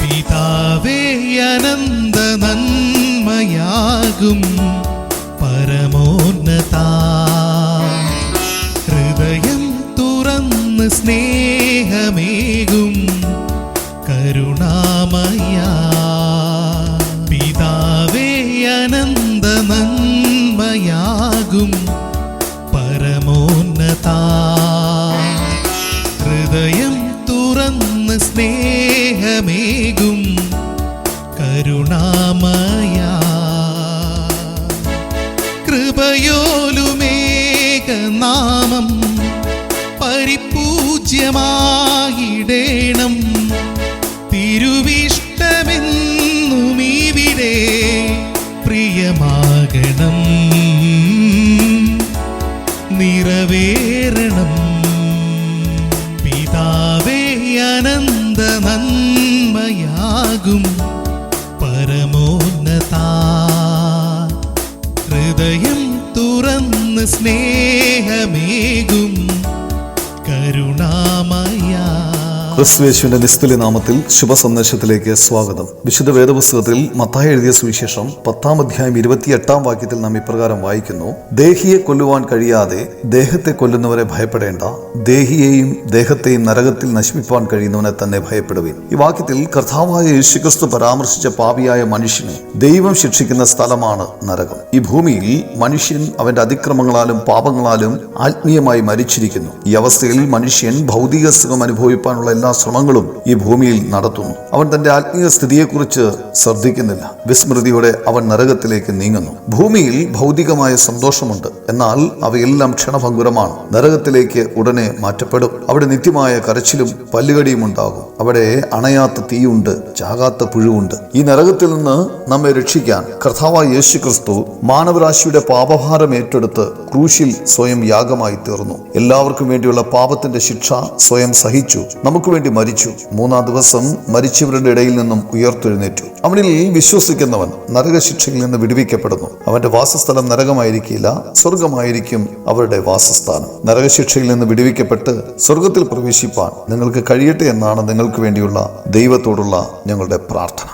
പിതാവേ അനന്ത നന്മയാകും പരമോന്നതാ, ഹൃദയം തുറന്ന് സ്നേഹമേകും കരുണാമയാ. പിതാവേ അനന്ത നന്മയാകും പരമോന്നതാ, ഹൃദയം തുറന്ന് സ്നേഹമേകും കരുണാമയാ. കൃപയോലുമേകനാമം പരിപൂജ്യമായിടേണം, തിരുവിഷ്ടമെന്നുമിവിടെ പ്രിയമാകണം, നിറവേറണം. പിതാവേ അനന്ത നന്മയാകും പരമോന്നതാ, ഹൃദയം തുറന്ന് സ്നേഹമേകും കരുണാമയാ. ക്രിസ്തുയേശുവിന്റെ നിസ്തുല്യ നാമത്തിൽ ശുഭസന്ദേശത്തിലേക്ക് സ്വാഗതം. വിശുദ്ധ വേദപുസ്തകത്തിൽ മത്തായി എഴുതിയ സുവിശേഷം 10-ാം അധ്യായം 28-ാം വാക്യത്തിൽ നാം ഇപ്രകാരം വായിക്കുന്നു: ദേഹിയെ കൊല്ലുവാൻ കഴിയാതെ ദേഹത്തെ കൊല്ലുന്നവരെ ഭയപ്പെടേണ്ട, ദേഹിയെയും ദേഹത്തെയും നരകത്തിൽ നശിപ്പിക്കാൻ കഴിയുന്നവനെ തന്നെ ഭയപ്പെടുവിൻ. ഈ വാക്യത്തിൽ കർത്താവായ യേശുക്രിസ്തു പരാമർശിച്ച പാപിയായ മനുഷ്യനെ ദൈവം ശിക്ഷിക്കുന്ന സ്ഥലമാണ് നരകം. ഈ ഭൂമിയിൽ മനുഷ്യൻ അവന്റെ അതിക്രമങ്ങളാലും പാപങ്ങളാലും ആത്മീയമായി മരിച്ചിരിക്കുന്നു. ഈ അവസ്ഥയിൽ മനുഷ്യൻ ഭൗതിക സുഖം അനുഭവിക്കാനുള്ള എല്ലാ ശ്രമങ്ങളും ഈ ഭൂമിയിൽ നടത്തുന്നു. അവൻ തന്റെ ആത്മീയ സ്ഥിതിയെക്കുറിച്ച് ശ്രദ്ധിക്കുന്നില്ല. വിസ്മൃതിയോടെ അവൻ നരകത്തിലേക്ക് നീങ്ങുന്നു. ഭൂമിയിൽ ഭൗതികമായ സന്തോഷമുണ്ട്, എന്നാൽ അവയെല്ലാം ക്ഷണഭംഗുരമാണ്. നരകത്തിലേക്ക് ഉടനെ മാറ്റപ്പെടും. അവിടെ നിത്യമായ കരച്ചിലും പല്ലുകടിയും ഉണ്ടാകും. അവിടെ അണയാത്ത തീയുണ്ട്, ചാകാത്ത പുഴുവുണ്ട്. ഈ നരകത്തിൽ നിന്ന് നമ്മെ രക്ഷിക്കാൻ കർത്താവായ യേശുക്രിസ്തു മാനവരാശിയുടെ പാപഭാരം ഏറ്റെടുത്ത് ക്രൂശിൽ സ്വയം യാഗമായി തീർന്നു. എല്ലാവർക്കും വേണ്ടിയുള്ള പാപത്തിന്റെ ശിക്ഷ സ്വയം സഹിച്ചു, നമുക്ക് വേണ്ടി മരിച്ചു. 3-ാം ദിവസം മരിച്ചവരുടെ ഇടയിൽ നിന്നും ഉയർത്തെഴുന്നേറ്റു. അവനിൽ വിശ്വസിക്കുന്നവൻ നരകശിക്ഷയിൽ നിന്ന് വിടുവിക്കപ്പെടുന്നു. അവന്റെ വാസസ്ഥലം നരകമായിരിക്കില്ല, സ്വർഗമായിരിക്കും അവരുടെ വാസസ്ഥാനം. നരകശിക്ഷയിൽ നിന്ന് വിടുവിക്കപ്പെട്ട് സ്വർഗത്തിൽ പ്രവേശിപ്പാൻ നിങ്ങൾക്ക് കഴിയട്ടെ എന്നാണ് നിങ്ങൾക്ക് വേണ്ടിയുള്ള ദൈവത്തോടുള്ള ഞങ്ങളുടെ പ്രാർത്ഥന.